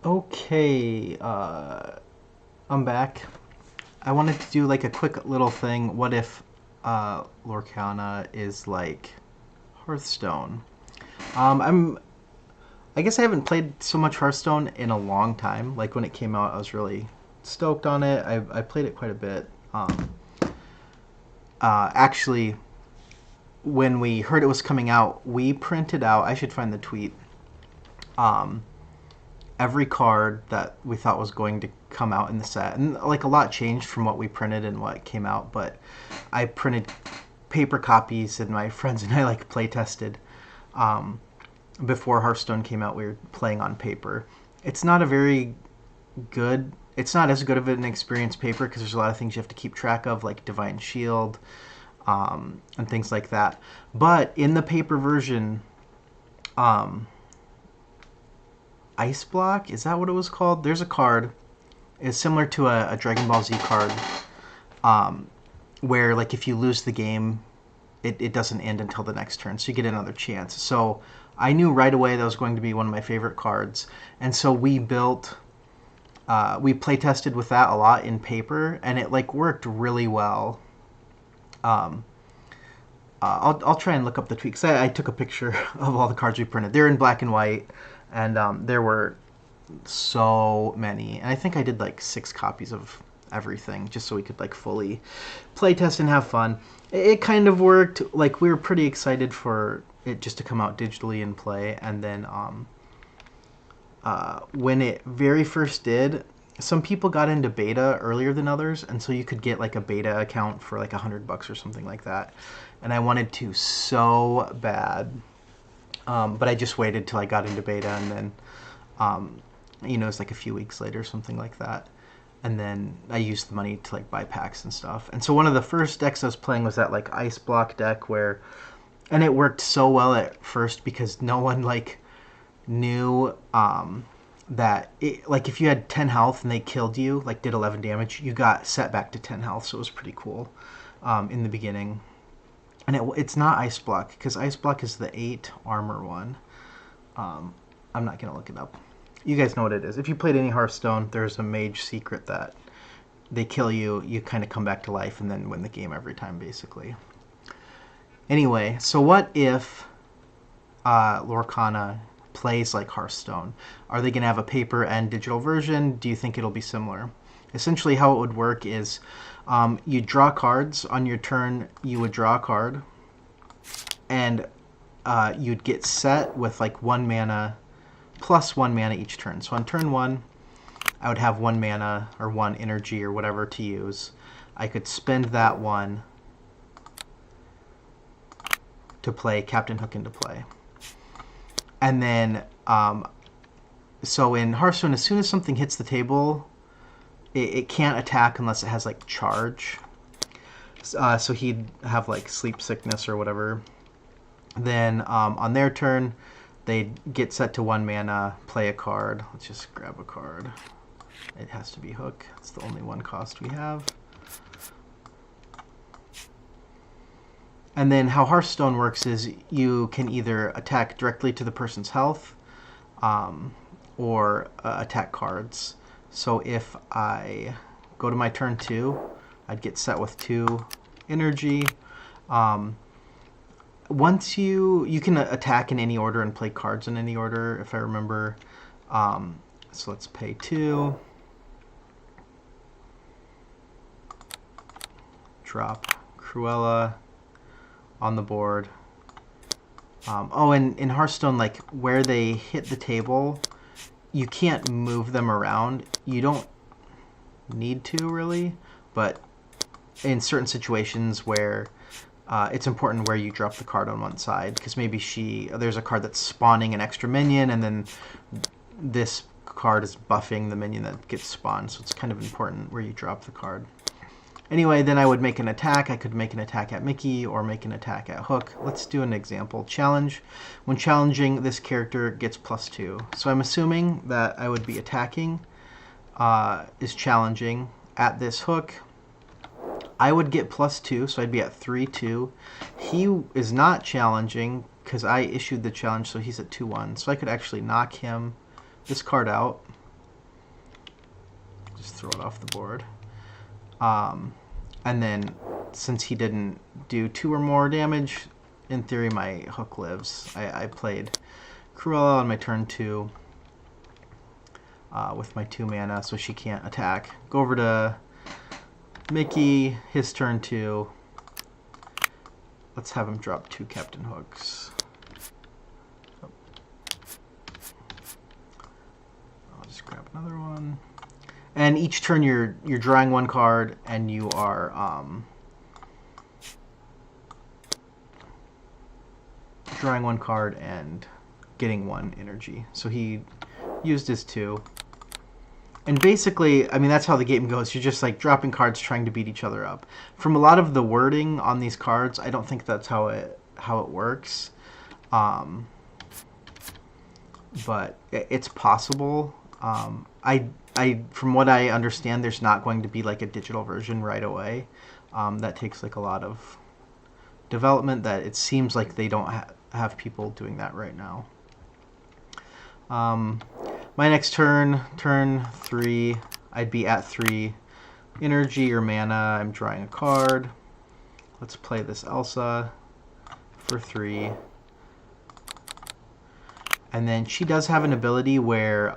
Okay, I'm back. I wanted to do like a quick little thing. What if Lorcana is like Hearthstone? I'm. I guess I haven't played so much Hearthstone in a long time. Like when it came out, I was really stoked on it. I played it quite a bit. Actually, when we heard it was coming out, we printed out. I should find the tweet. Um, every card that we thought was going to come out in the set. And like a lot changed from what we printed and what came out, but I printed paper copies and my friends and I like play tested. Um, Before Hearthstone came out, we were playing on paper. It's not a very good, it's not as good of an experience paper because there's a lot of things you have to keep track of, like Divine Shield and things like that. But in the paper version, um, Ice Block, is that what it was called? There's a card. It's similar to a Dragon Ball Z card, um, where like if you lose the game, it doesn't end until the next turn, so you get another chance. So I knew right away that was going to be one of my favorite cards, and so we play tested with that a lot in paper, and it like worked really well. Um, I'll try and look up the tweet because I took a picture of all the cards we printed. They're in black and white, and there were so many, and I think I did like 6 copies of everything just so we could like fully play test and have fun. It kind of worked. Like we were pretty excited for it just to come out digitally and play, and then when it very first did, some people got into beta earlier than others, and so you could get like a beta account for like $100 or something like that. And I wanted to so bad, but I just waited till I got into beta, and then it's like a few weeks later, something like that. And then I used the money to like buy packs and stuff. And so one of the first decks I was playing was that like Ice Block deck and it worked so well at first because no one like knew that like if you had 10 health and they killed you, like did 11 damage, you got set back to 10 health. So it was pretty cool in the beginning. And it's not Ice Block because Ice Block is the 8 armor one. I'm not gonna look it up. You guys know what it is. If you played any Hearthstone, there's a mage secret that they kill you, you kind of come back to life, and then win the game every time, basically. Anyway, so what if Lorcana plays like Hearthstone? Are they going to have a paper and digital version? Do you think it'll be similar? Essentially, how it would work is you draw cards. On your turn, you would draw a card, and you'd get set with like 1 mana plus 1 mana each turn. So on turn 1, I would have 1 mana or 1 energy or whatever to use. I could spend that one to play Captain Hook into play. And then, so in Hearthstone, as soon as something hits the table, it can't attack unless it has like charge. So he'd have like sleep sickness or whatever. Then on their turn, they'd get set to 1 mana, play a card. Let's just grab a card. It has to be Hook. It's the only 1 cost we have. And then how Hearthstone works is you can either attack directly to the person's health or attack cards. So if I go to my turn 2, I'd get set with 2 energy. Once you can attack in any order and play cards in any order, if I remember. So let's pay 2. Drop Cruella on the board. And in Hearthstone, like where they hit the table, you can't move them around. You don't need to really, but in certain situations where it's important where you drop the card on one side, because maybe there's a card that's spawning an extra minion, and then this card is buffing the minion that gets spawned, so it's kind of important where you drop the card. Anyway, then I would make an attack. I could make an attack at Mickey or make an attack at Hook. Let's do an example. Challenge. When challenging, this character gets +2. So I'm assuming that I would be attacking, is challenging at this Hook. I would get +2, so I'd be at 3-2. He is not challenging because I issued the challenge, so he's at 2-1. So I could actually knock this card out, Just throw it off the board. And then, since he didn't do 2 or more damage, in theory my hook lives. I played Cruella on my turn 2 with my 2 mana, so she can't attack. Go over to Mickey, his turn 2. Let's have him drop 2 Captain Hooks. I'll just grab another one. And each turn you're drawing 1 card, and you are drawing 1 card and getting 1 energy. So he used his 2. And basically, I mean, that's how the game goes. You're just like dropping cards, trying to beat each other up. From a lot of the wording on these cards, I don't think that's how it works. But it's possible. From what I understand, there's not going to be like a digital version right away. That takes like a lot of development. That it seems like they don't have people doing that right now. My next turn 3, I'd be at 3 energy or mana. I'm drawing a card. Let's play this Elsa for 3. And then she does have an ability where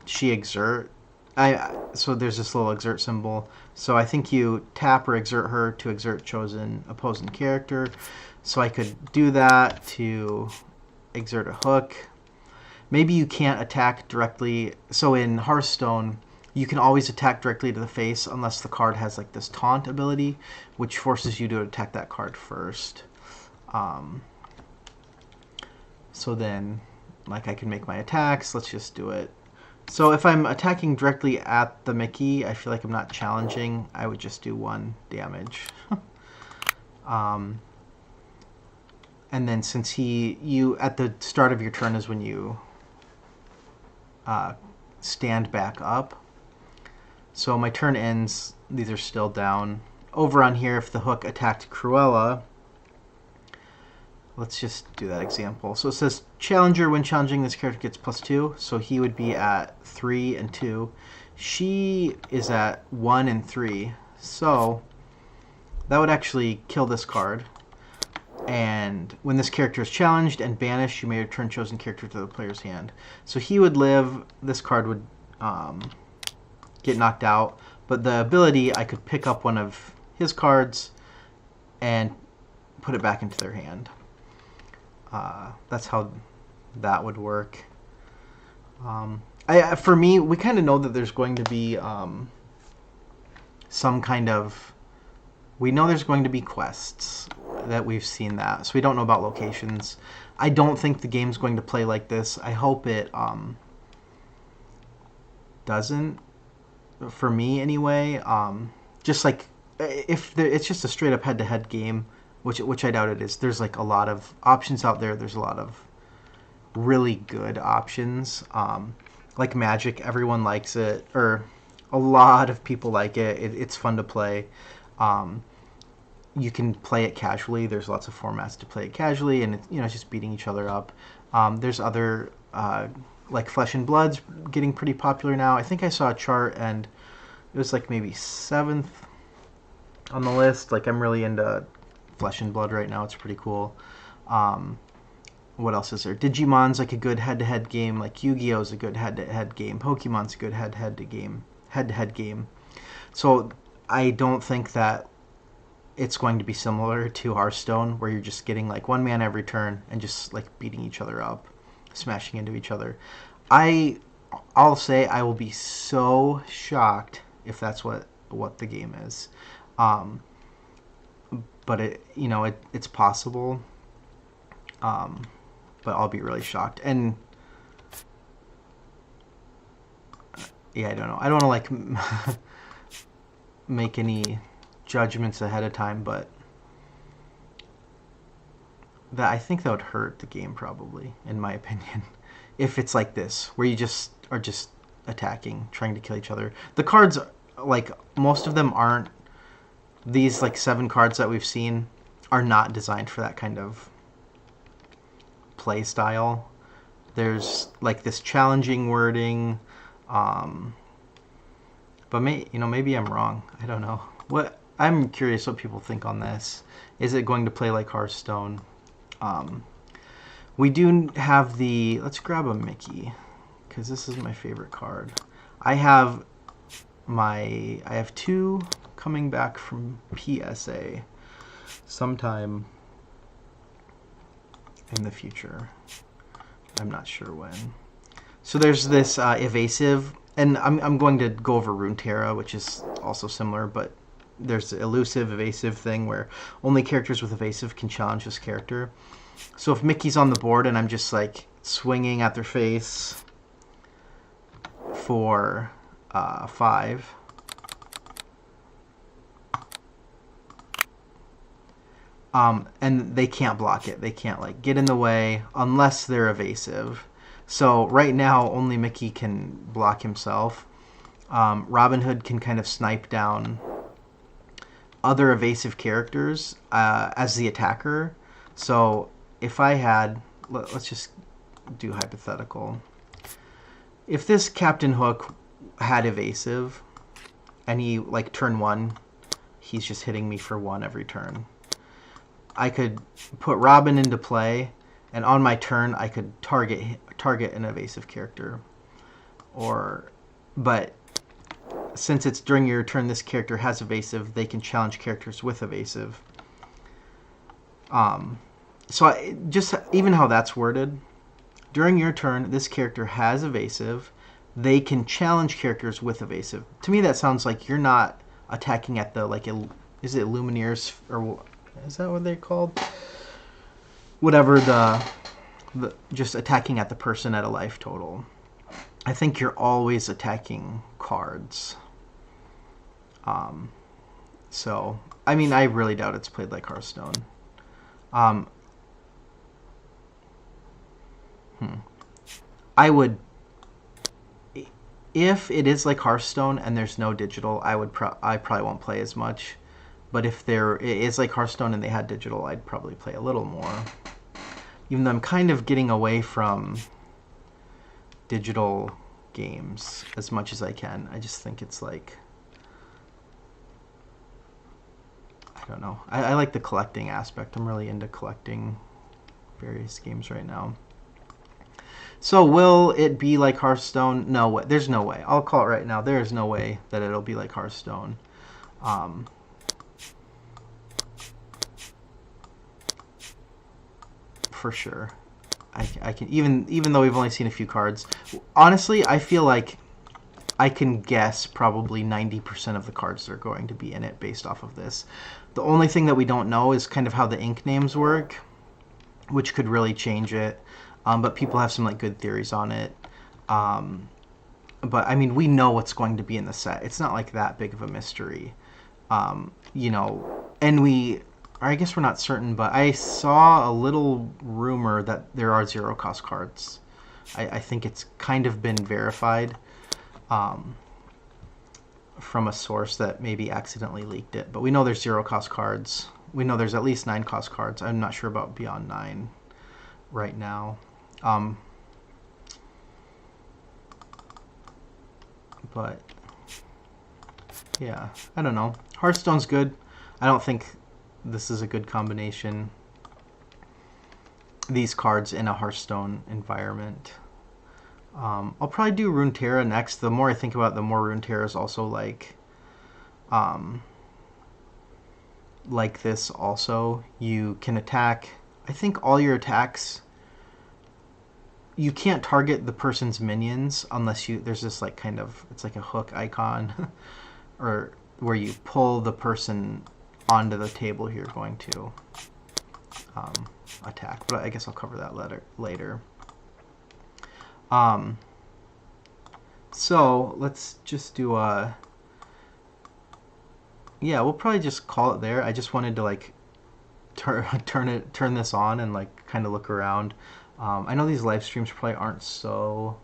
she exert. So there's this little exert symbol. So I think you tap or exert her to exert chosen opposing character. So I could do that to exert a hook. Maybe you can't attack directly. So in Hearthstone, you can always attack directly to the face unless the card has like this taunt ability, which forces you to attack that card first. So then, like, I can make my attacks. Let's just do it. So if I'm attacking directly at the Mickey, I feel like I'm not challenging. I would just do 1 damage. And then since you at the start of your turn is when you stand back up. So my turn ends. These are still down. Over on here, if the hook attacked Cruella, let's just do that example. So it says challenger, when challenging this character gets +2. So he would be at 3 and 2. She is at 1 and 3. So that would actually kill this card. And when this character is challenged and banished, you may return chosen character to the player's hand. So he would live. This card would get knocked out. But the ability, I could pick up one of his cards and put it back into their hand. That's how that would work. For me, we kind of know that there's going to be some kind of... We know there's going to be quests, that we've seen that. So we don't know about locations. I don't think the game's going to play like this. I hope it doesn't, for me anyway. Just like, if it's just a straight up head-to-head game, which I doubt it is, there's like a lot of options out there. There's a lot of really good options. Like Magic, everyone likes it, or a lot of people like it. It's fun to play. You can play it casually. There's lots of formats to play it casually, and it's just beating each other up. There's other like Flesh and Blood's getting pretty popular now. I think I saw a chart, and it was like maybe 7th on the list. Like, I'm really into Flesh and Blood right now. It's pretty cool. What else is there? Digimon's like a good head-to-head game. Like Yu-Gi-Oh's a good head-to-head game. Pokemon's a good head-to-head game. So I don't think that it's going to be similar to Hearthstone, where you're just getting like 1 mana every turn and just like beating each other up, smashing into each other. I'll say I will be so shocked if that's what the game is. But it's possible. But I'll be really shocked. And yeah, I don't know. I don't want to like make any judgments ahead of time, but I think that would hurt the game probably, in my opinion, if it's like this, where you just are just attacking, trying to kill each other. The cards, like, most of them aren't, these like 7 cards that we've seen are not designed for that kind of play style. There's like this challenging wording. But maybe I'm wrong. I don't know. I'm curious what people think on this. Is it going to play like Hearthstone? We do have let's grab a Mickey, because this is my favorite card. I have two coming back from PSA sometime in the future. I'm not sure when. So there's this evasive, and I'm going to go over Runeterra, which is also similar, but there's the elusive, evasive thing where only characters with evasive can challenge this character. So if Mickey's on the board and I'm just like swinging at their face for 5, and they can't block it. They can't like get in the way unless they're evasive. So right now only Mickey can block himself. Robin Hood can kind of snipe down other evasive characters as the attacker. So if I had, let's just do hypothetical. If this Captain Hook had evasive, and he like turn 1, he's just hitting me for 1 every turn. I could put Robin into play, and on my turn I could target an evasive character. But since it's during your turn, this character has evasive, they can challenge characters with evasive. So just even how that's worded, during your turn, this character has evasive, they can challenge characters with evasive. To me, that sounds like you're not attacking at the, like, is it Lumineers, or is that what they're called? Whatever the just attacking at the person at a life total. I think you're always attacking cards. So, I mean, I really doubt it's played like Hearthstone. I would, if it is like Hearthstone and there's no digital, I probably won't play as much. But if it is like Hearthstone and they had digital, I'd probably play a little more. Even though I'm kind of getting away from digital games as much as I can. I just think it's like, I don't know. I like the collecting aspect. I'm really into collecting various games right now. So will it be like Hearthstone? No way. There's no way. I'll call it right now. There is no way that it'll be like Hearthstone. For sure. I can, even though we've only seen a few cards, honestly, I feel like I can guess probably 90% of the cards that are going to be in it based off of this. The only thing that we don't know is kind of how the ink names work, which could really change it. But people have some like good theories on it. But I mean, we know what's going to be in the set. It's not like that big of a mystery, and I guess we're not certain, but I saw a little rumor that there are zero cost cards. I think it's kind of been verified from a source that maybe accidentally leaked it. But we know there's zero cost cards. We know there's at least 9 cost cards. I'm not sure about beyond 9 right now. But yeah, I don't know. Hearthstone's good. I don't think this is a good combination, these cards in a Hearthstone environment. I'll probably do Runeterra next. The more I think about it, the more Runeterra is also like this also. You can attack, I think all your attacks, you can't target the person's minions unless there's this like kind of, it's like a hook icon or where you pull the person onto the table you're going to attack. But I guess I'll cover that later. So let's just do yeah, we'll probably just call it there. I just wanted to like turn this on and like kind of look around. I know these live streams probably aren't so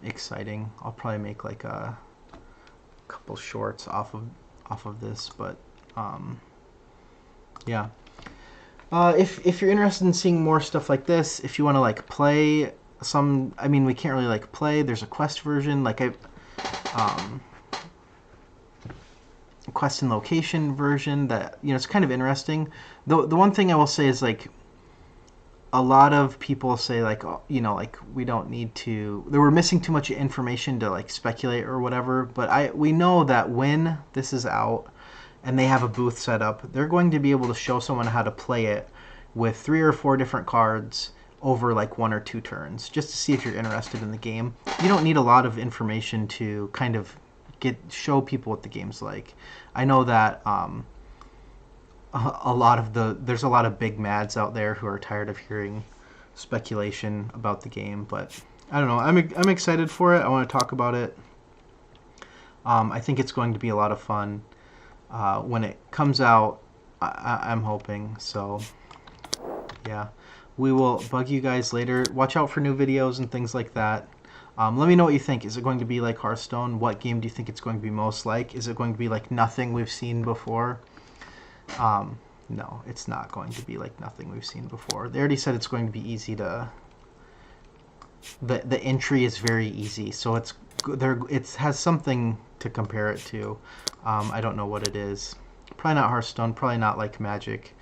exciting. I'll probably make like a couple shorts off of this, but yeah. If you're interested in seeing more stuff like this, if you want to like play some, I mean, we can't really like play. There's a quest version. Like um, quest and location version that, you know, it's kind of interesting. The one thing I will say is, like, a lot of people say, like, oh, you know, like, we don't need to, they were missing too much information to, like, speculate or whatever, but we know that when this is out and they have a booth set up, they're going to be able to show someone how to play it with 3 or 4 different cards over like 1 or 2 turns, just to see if you're interested in the game. You don't need a lot of information to kind of show people what the game's like. I know that there's a lot of big mads out there who are tired of hearing speculation about the game, but I don't know. I'm excited for it. I want to talk about it. I think it's going to be a lot of fun when it comes out. I'm hoping so. Yeah, we will bug you guys later. Watch out for new videos and things like that. Let me know what you think. Is it going to be like Hearthstone? What game do you think it's going to be most like? Is it going to be like nothing we've seen before? No, it's not going to be like nothing we've seen before. They already said it's going to be easy to... The entry is very easy, so it has something to compare it to. I don't know what it is. Probably not Hearthstone, probably not like Magic.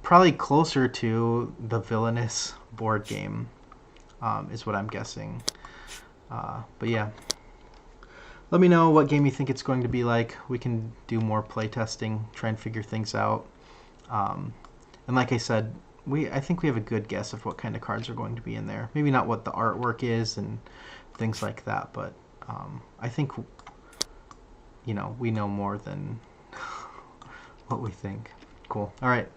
Probably closer to the Villainous board game, is what I'm guessing. But yeah, let me know what game you think it's going to be like. We can do more play testing, try and figure things out. And like I said, I think we have a good guess of what kind of cards are going to be in there. Maybe not what the artwork is and things like that, but I think, you know, we know more than what we think. Cool. All right.